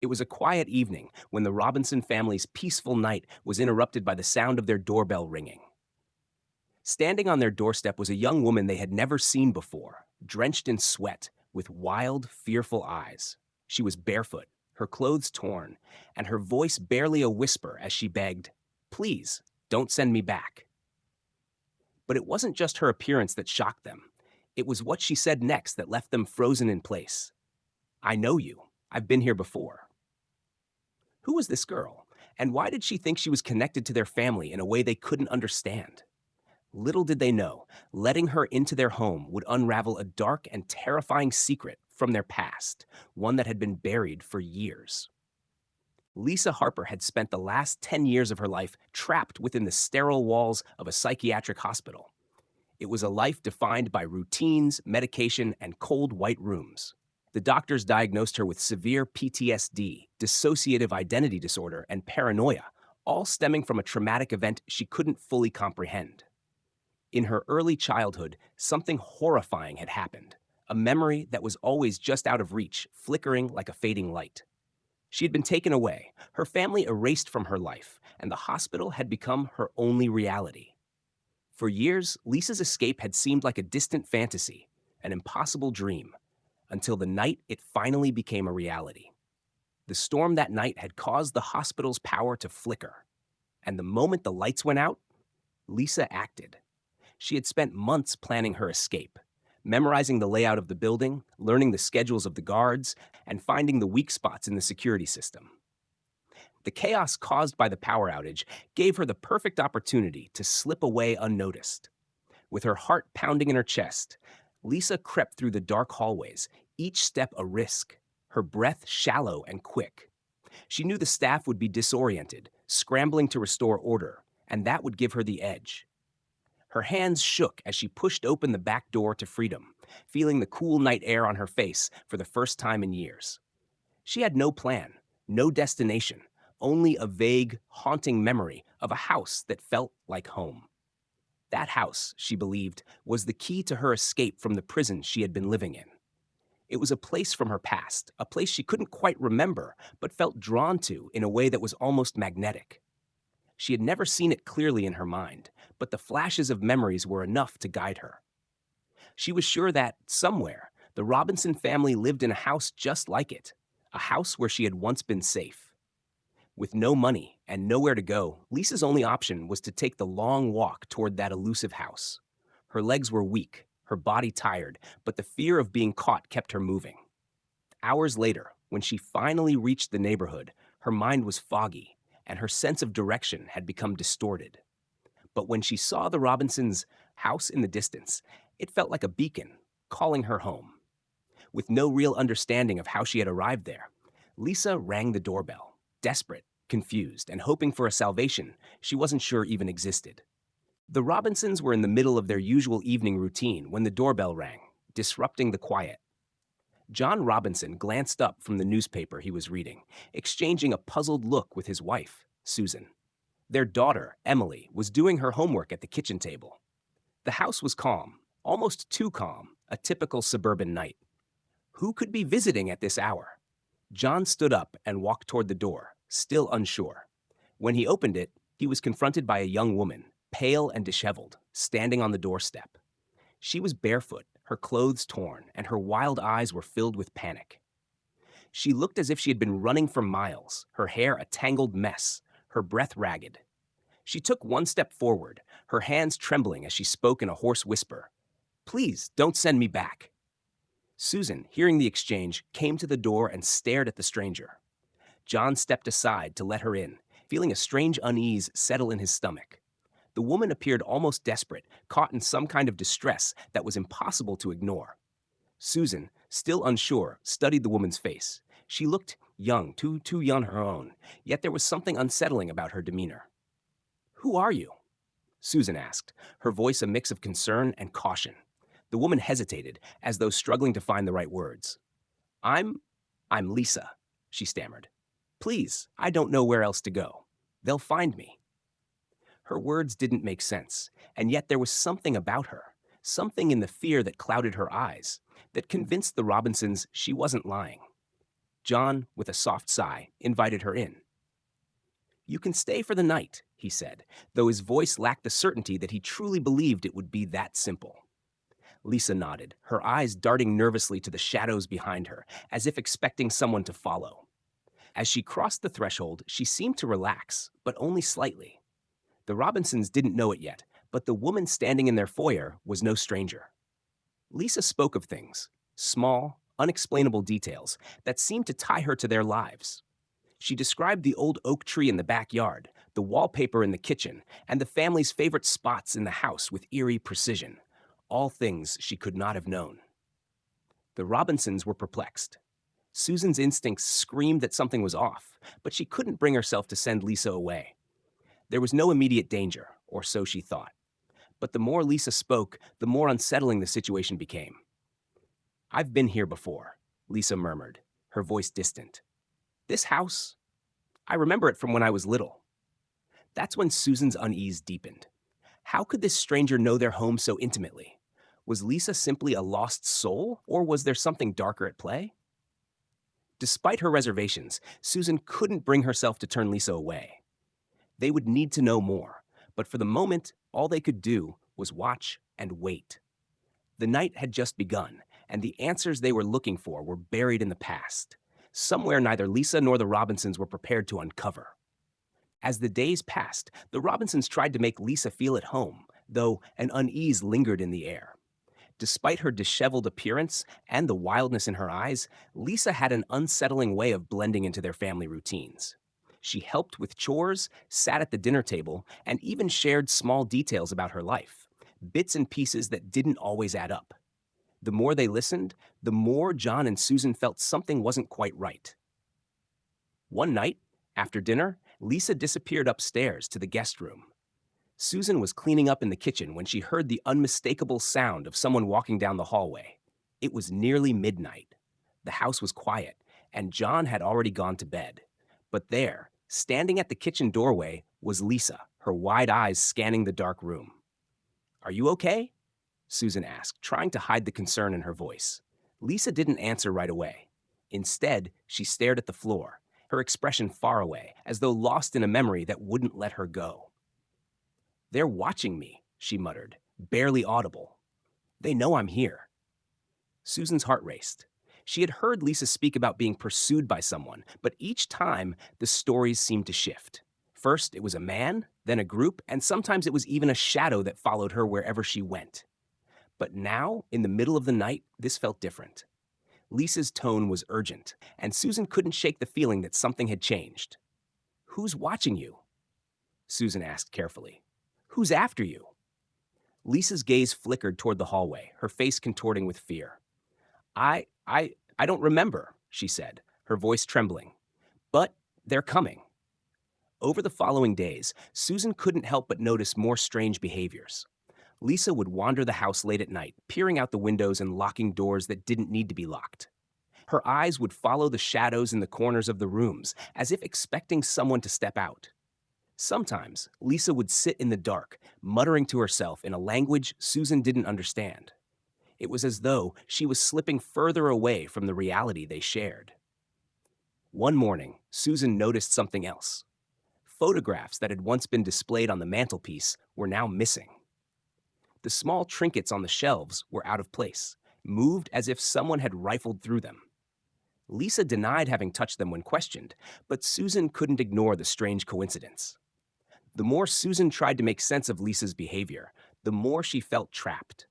It was a quiet evening when the Robinson family's peaceful night was interrupted by the sound of their doorbell ringing. Standing on their doorstep was a young woman they had never seen before, drenched in sweat, with wild, fearful eyes. She was barefoot, her clothes torn, and her voice barely a whisper as she begged, "Please, don't send me back." But it wasn't just her appearance that shocked them. It was what she said next that left them frozen in place. "I know you. I've been here before." Who was this girl? And why did she think she was connected to their family in a way they couldn't understand? Little did they know, letting her into their home would unravel a dark and terrifying secret from their past, one that had been buried for years. Lisa Harper had spent the last 10 years of her life trapped within the sterile walls of a psychiatric hospital. It was a life defined by routines, medication, and cold white rooms. The doctors diagnosed her with severe PTSD, dissociative identity disorder, and paranoia, all stemming from a traumatic event she couldn't fully comprehend. In her early childhood, something horrifying had happened, a memory that was always just out of reach, flickering like a fading light. She had been taken away, her family erased from her life, and the hospital had become her only reality. For years, Lisa's escape had seemed like a distant fantasy, an impossible dream, until the night it finally became a reality. The storm that night had caused the hospital's power to flicker, and the moment the lights went out, Lisa acted. She had spent months planning her escape, memorizing the layout of the building, learning the schedules of the guards, and finding the weak spots in the security system. The chaos caused by the power outage gave her the perfect opportunity to slip away unnoticed. With her heart pounding in her chest, Lisa crept through the dark hallways, each step a risk, her breath shallow and quick. She knew the staff would be disoriented, scrambling to restore order, and that would give her the edge. Her hands shook as she pushed open the back door to freedom, feeling the cool night air on her face for the first time in years. She had no plan, no destination, only a vague, haunting memory of a house that felt like home. That house, she believed, was the key to her escape from the prison she had been living in. It was a place from her past, a place she couldn't quite remember, but felt drawn to in a way that was almost magnetic. She had never seen it clearly in her mind, but the flashes of memories were enough to guide her. She was sure that, somewhere, the Robinson family lived in a house just like it, a house where she had once been safe. With no money and nowhere to go, Lisa's only option was to take the long walk toward that elusive house. Her legs were weak, her body tired, but the fear of being caught kept her moving. Hours later, when she finally reached the neighborhood, her mind was foggy, and her sense of direction had become distorted. But when she saw the Robinsons' house in the distance, it felt like a beacon, calling her home. With no real understanding of how she had arrived there, Lisa rang the doorbell, desperate, confused, and hoping for a salvation she wasn't sure even existed. The Robinsons were in the middle of their usual evening routine when the doorbell rang, disrupting the quiet. John Robinson glanced up from the newspaper he was reading, exchanging a puzzled look with his wife, Susan. Their daughter, Emily, was doing her homework at the kitchen table. The house was calm, almost too calm, a typical suburban night. Who could be visiting at this hour? John stood up and walked toward the door, still unsure. When he opened it, he was confronted by a young woman, pale and disheveled, standing on the doorstep. She was barefoot, her clothes torn, and her wild eyes were filled with panic. She looked as if she had been running for miles, her hair a tangled mess, her breath ragged. She took one step forward, her hands trembling as she spoke in a hoarse whisper. "Please, don't send me back." Susan, hearing the exchange, came to the door and stared at the stranger. John stepped aside to let her in, feeling a strange unease settle in his stomach. The woman appeared almost desperate, caught in some kind of distress that was impossible to ignore. Susan, still unsure, studied the woman's face. She looked young, too young her own, yet there was something unsettling about her demeanor. "Who are you?" Susan asked, her voice a mix of concern and caution. The woman hesitated, as though struggling to find the right words. I'm Lisa," she stammered. "Please, I don't know where else to go. They'll find me." Her words didn't make sense, and yet there was something about her, something in the fear that clouded her eyes, that convinced the Robinsons she wasn't lying. John, with a soft sigh, invited her in. "You can stay for the night," he said, though his voice lacked the certainty that he truly believed it would be that simple. Lisa nodded, her eyes darting nervously to the shadows behind her, as if expecting someone to follow. As she crossed the threshold, she seemed to relax, but only slightly. The Robinsons didn't know it yet, but the woman standing in their foyer was no stranger. Lisa spoke of things, small, unexplainable details that seemed to tie her to their lives. She described the old oak tree in the backyard, the wallpaper in the kitchen, and the family's favorite spots in the house with eerie precision, all things she could not have known. The Robinsons were perplexed. Susan's instincts screamed that something was off, but she couldn't bring herself to send Lisa away. There was no immediate danger, or so she thought. But the more Lisa spoke, the more unsettling the situation became. "I've been here before," Lisa murmured, her voice distant. "This house, I remember it from when I was little." That's when Susan's unease deepened. How could this stranger know their home so intimately? Was Lisa simply a lost soul, or was there something darker at play? Despite her reservations, Susan couldn't bring herself to turn Lisa away. They would need to know more, but for the moment, all they could do was watch and wait. The night had just begun, and the answers they were looking for were buried in the past, somewhere neither Lisa nor the Robinsons were prepared to uncover. As the days passed, the Robinsons tried to make Lisa feel at home, though an unease lingered in the air. Despite her disheveled appearance and the wildness in her eyes, Lisa had an unsettling way of blending into their family routines. She helped with chores, sat at the dinner table, and even shared small details about her life, bits and pieces that didn't always add up. The more they listened, the more John and Susan felt something wasn't quite right. One night, after dinner, Lisa disappeared upstairs to the guest room. Susan was cleaning up in the kitchen when she heard the unmistakable sound of someone walking down the hallway. It was nearly midnight. The house was quiet, and John had already gone to bed. But there, standing at the kitchen doorway, was Lisa, her wide eyes scanning the dark room. "Are you okay?" Susan asked, trying to hide the concern in her voice. Lisa didn't answer right away. Instead, she stared at the floor, her expression far away, as though lost in a memory that wouldn't let her go. "They're watching me," she muttered, barely audible. "They know I'm here." Susan's heart raced. She had heard Lisa speak about being pursued by someone, but each time the stories seemed to shift. First, it was a man, then a group, and sometimes it was even a shadow that followed her wherever she went. But now, in the middle of the night, this felt different. Lisa's tone was urgent, and Susan couldn't shake the feeling that something had changed. "Who's watching you?" Susan asked carefully. "Who's after you?" Lisa's gaze flickered toward the hallway, her face contorting with fear. I don't remember," she said, her voice trembling. "But they're coming." Over the following days, Susan couldn't help but notice more strange behaviors. Lisa would wander the house late at night, peering out the windows and locking doors that didn't need to be locked. Her eyes would follow the shadows in the corners of the rooms, as if expecting someone to step out. Sometimes, Lisa would sit in the dark, muttering to herself in a language Susan didn't understand. It was as though she was slipping further away from the reality they shared. One morning, Susan noticed something else. Photographs that had once been displayed on the mantelpiece were now missing. The small trinkets on the shelves were out of place, moved as if someone had rifled through them. Lisa denied having touched them when questioned, but Susan couldn't ignore the strange coincidence. The more Susan tried to make sense of Lisa's behavior, the more she felt trapped.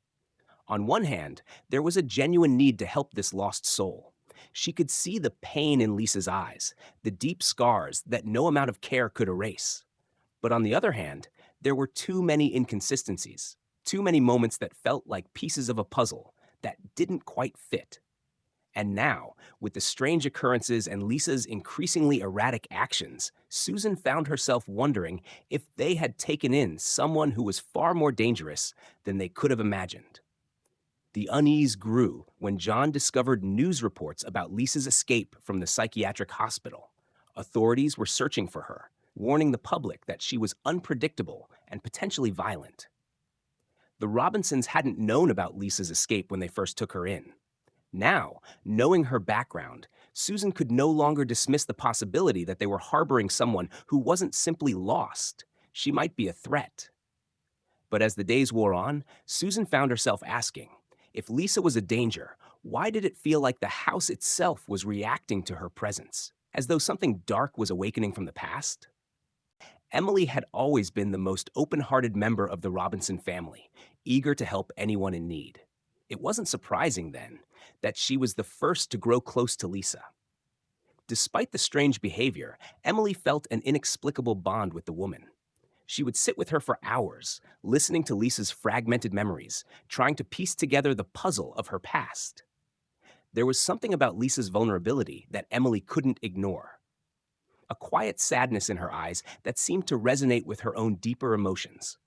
On one hand, there was a genuine need to help this lost soul. She could see the pain in Lisa's eyes, the deep scars that no amount of care could erase. But on the other hand, there were too many inconsistencies, too many moments that felt like pieces of a puzzle that didn't quite fit. And now, with the strange occurrences and Lisa's increasingly erratic actions, Susan found herself wondering if they had taken in someone who was far more dangerous than they could have imagined. The unease grew when John discovered news reports about Lisa's escape from the psychiatric hospital. Authorities were searching for her, warning the public that she was unpredictable and potentially violent. The Robinsons hadn't known about Lisa's escape when they first took her in. Now, knowing her background, Susan could no longer dismiss the possibility that they were harboring someone who wasn't simply lost. She might be a threat. But as the days wore on, Susan found herself asking, if Lisa was a danger, why did it feel like the house itself was reacting to her presence, as though something dark was awakening from the past? Emily had always been the most open-hearted member of the Robinson family, eager to help anyone in need. It wasn't surprising, then, that she was the first to grow close to Lisa. Despite the strange behavior, Emily felt an inexplicable bond with the woman. She would sit with her for hours, listening to Lisa's fragmented memories, trying to piece together the puzzle of her past. There was something about Lisa's vulnerability that Emily couldn't ignore. A quiet sadness in her eyes that seemed to resonate with her own deeper emotions.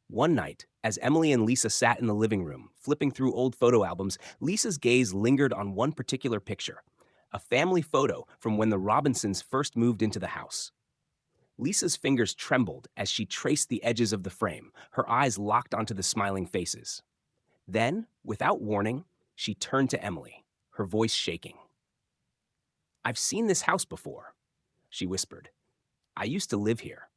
One night, as Emily and Lisa sat in the living room, flipping through old photo albums, Lisa's gaze lingered on one particular picture, a family photo from when the Robinsons first moved into the house. Lisa's fingers trembled as she traced the edges of the frame, her eyes locked onto the smiling faces. Then, without warning, she turned to Emily, her voice shaking. "I've seen this house before," she whispered. "I used to live here."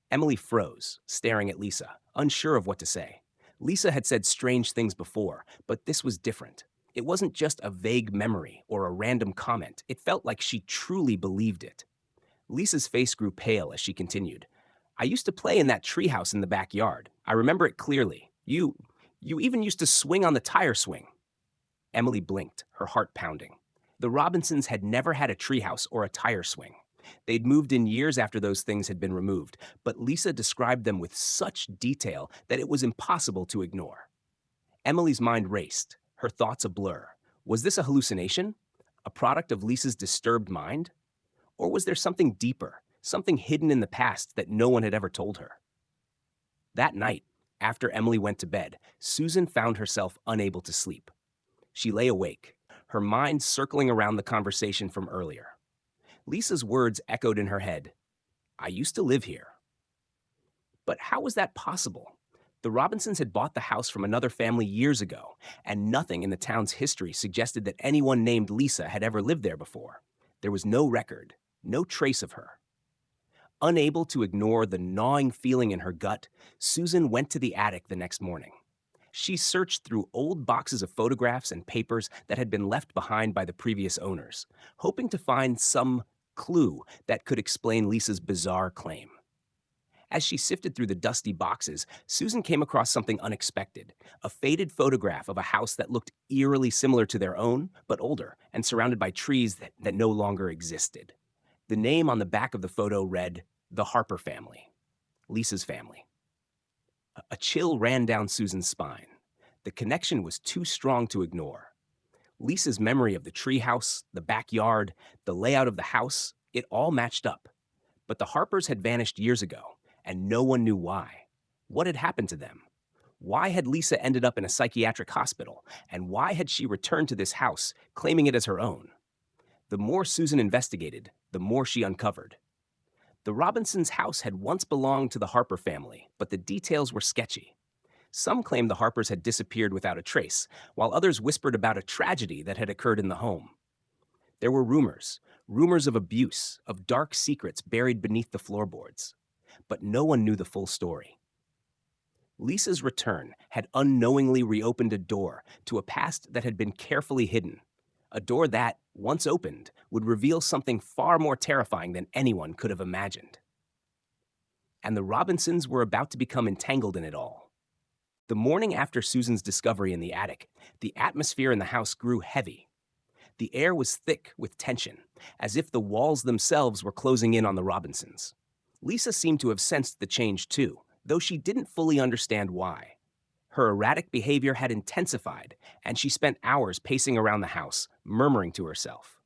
Emily froze, staring at Lisa, unsure of what to say. Lisa had said strange things before, but this was different. It wasn't just a vague memory or a random comment. It felt like she truly believed it. Lisa's face grew pale as she continued. "I used to play in that treehouse in the backyard. I remember it clearly. You even used to swing on the tire swing." Emily blinked, her heart pounding. The Robinsons had never had a treehouse or a tire swing. They'd moved in years after those things had been removed, but Lisa described them with such detail that it was impossible to ignore. Emily's mind raced, her thoughts a blur. Was this a hallucination? A product of Lisa's disturbed mind? Or was there something deeper, something hidden in the past that no one had ever told her? That night, after Emily went to bed, Susan found herself unable to sleep. She lay awake, her mind circling around the conversation from earlier. Lisa's words echoed in her head. "I used to live here." But how was that possible? The Robinsons had bought the house from another family years ago, and nothing in the town's history suggested that anyone named Lisa had ever lived there before. There was no record, no trace of her. Unable to ignore the gnawing feeling in her gut, Susan went to the attic the next morning. She searched through old boxes of photographs and papers that had been left behind by the previous owners, hoping to find some clue that could explain Lisa's bizarre claim. As she sifted through the dusty boxes, Susan came across something unexpected, a faded photograph of a house that looked eerily similar to their own, but older, and surrounded by trees that no longer existed. The name on the back of the photo read, "The Harper family," Lisa's family. A chill ran down Susan's spine. The connection was too strong to ignore. Lisa's memory of the treehouse, the backyard, the layout of the house, it all matched up. But the Harpers had vanished years ago, and no one knew why. What had happened to them? Why had Lisa ended up in a psychiatric hospital? And why had she returned to this house, claiming it as her own? The more Susan investigated, the more she uncovered. The Robinsons' house had once belonged to the Harper family, but the details were sketchy. Some claimed the Harpers had disappeared without a trace, while others whispered about a tragedy that had occurred in the home. There were rumors of abuse, of dark secrets buried beneath the floorboards. But no one knew the full story. Lisa's return had unknowingly reopened a door to a past that had been carefully hidden. A door that, once opened, would reveal something far more terrifying than anyone could have imagined. And the Robinsons were about to become entangled in it all. The morning after Susan's discovery in the attic, the atmosphere in the house grew heavy. The air was thick with tension, as if the walls themselves were closing in on the Robinsons. Lisa seemed to have sensed the change too, though she didn't fully understand why. Her erratic behavior had intensified, and she spent hours pacing around the house, murmuring to herself.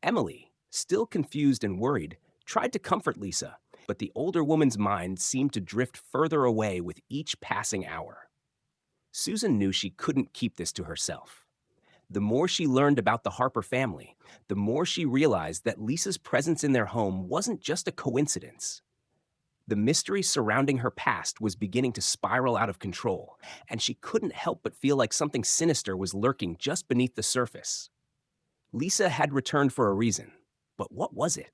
Emily, still confused and worried, tried to comfort Lisa, but the older woman's mind seemed to drift further away with each passing hour. Susan knew she couldn't keep this to herself. The more she learned about the Harper family, the more she realized that Lisa's presence in their home wasn't just a coincidence. The mystery surrounding her past was beginning to spiral out of control, and she couldn't help but feel like something sinister was lurking just beneath the surface. Lisa had returned for a reason, but what was it?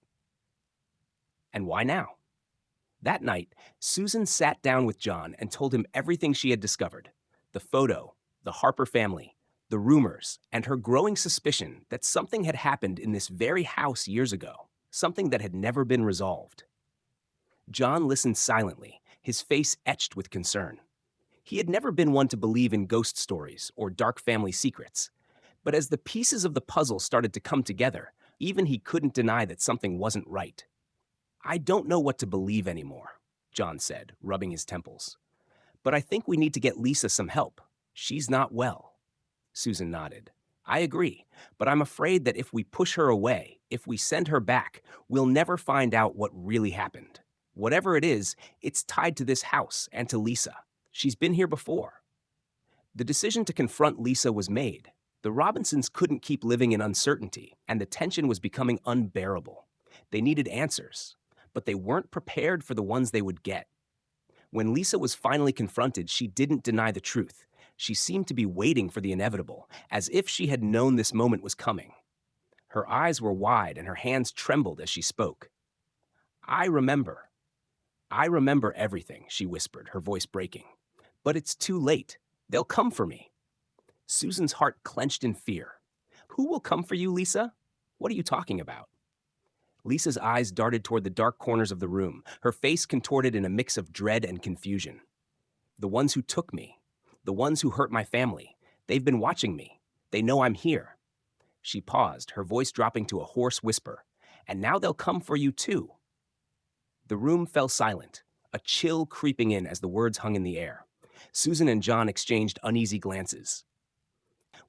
And why now? That night, Susan sat down with John and told him everything she had discovered: the photo, the Harper family, the rumors, and her growing suspicion that something had happened in this very house years ago, something that had never been resolved. John listened silently, his face etched with concern. He had never been one to believe in ghost stories or dark family secrets, but as the pieces of the puzzle started to come together, even he couldn't deny that something wasn't right. "I don't know what to believe anymore," John said, rubbing his temples. "But I think we need to get Lisa some help. She's not well." Susan nodded. "I agree, but I'm afraid that if we push her away, if we send her back, we'll never find out what really happened. Whatever it is, it's tied to this house and to Lisa. She's been here before." The decision to confront Lisa was made. The Robinsons couldn't keep living in uncertainty, and the tension was becoming unbearable. They needed answers, but they weren't prepared for the ones they would get. When Lisa was finally confronted, she didn't deny the truth. She seemed to be waiting for the inevitable, as if she had known this moment was coming. Her eyes were wide and her hands trembled as she spoke. "I remember. I remember everything," she whispered, her voice breaking. "But it's too late. They'll come for me." Susan's heart clenched in fear. "Who will come for you, Lisa? What are you talking about?" Lisa's eyes darted toward the dark corners of the room, her face contorted in a mix of dread and confusion. "The ones who took me. The ones who hurt my family. They've been watching me. They know I'm here." She paused, her voice dropping to a hoarse whisper. "And now they'll come for you too." The room fell silent, a chill creeping in as the words hung in the air. Susan and John exchanged uneasy glances.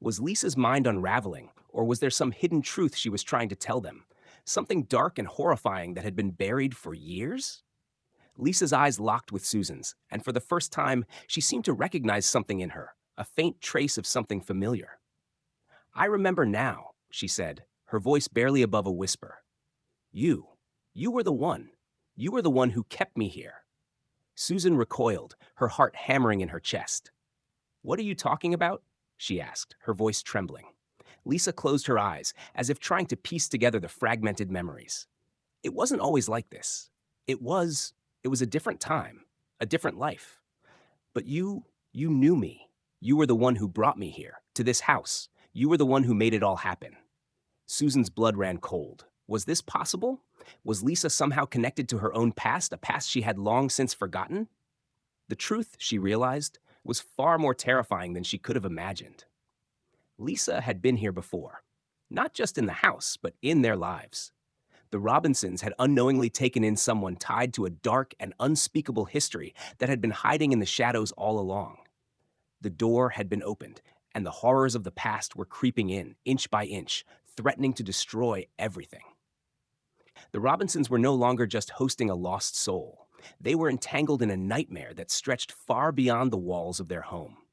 Was Lisa's mind unraveling, or was there some hidden truth she was trying to tell them? Something dark and horrifying that had been buried for years? Lisa's eyes locked with Susan's, and for the first time, she seemed to recognize something in her, a faint trace of something familiar. "I remember now," she said, her voice barely above a whisper. You. You were the one. You were the one who kept me here." Susan recoiled, her heart hammering in her chest. "What are you talking about?" she asked, her voice trembling. Lisa closed her eyes, as if trying to piece together the fragmented memories. "It wasn't always like this. It was a different time, a different life. But you knew me. You were the one who brought me here, to this house. You were the one who made it all happen." Susan's blood ran cold. Was this possible? Was Lisa somehow connected to her own past, a past she had long since forgotten? The truth, she realized, was far more terrifying than she could have imagined. Lisa had been here before, not just in the house, but in their lives. The Robinsons had unknowingly taken in someone tied to a dark and unspeakable history that had been hiding in the shadows all along. The door had been opened, and the horrors of the past were creeping in, inch by inch, threatening to destroy everything. The Robinsons were no longer just hosting a lost soul. They were entangled in a nightmare that stretched far beyond the walls of their home.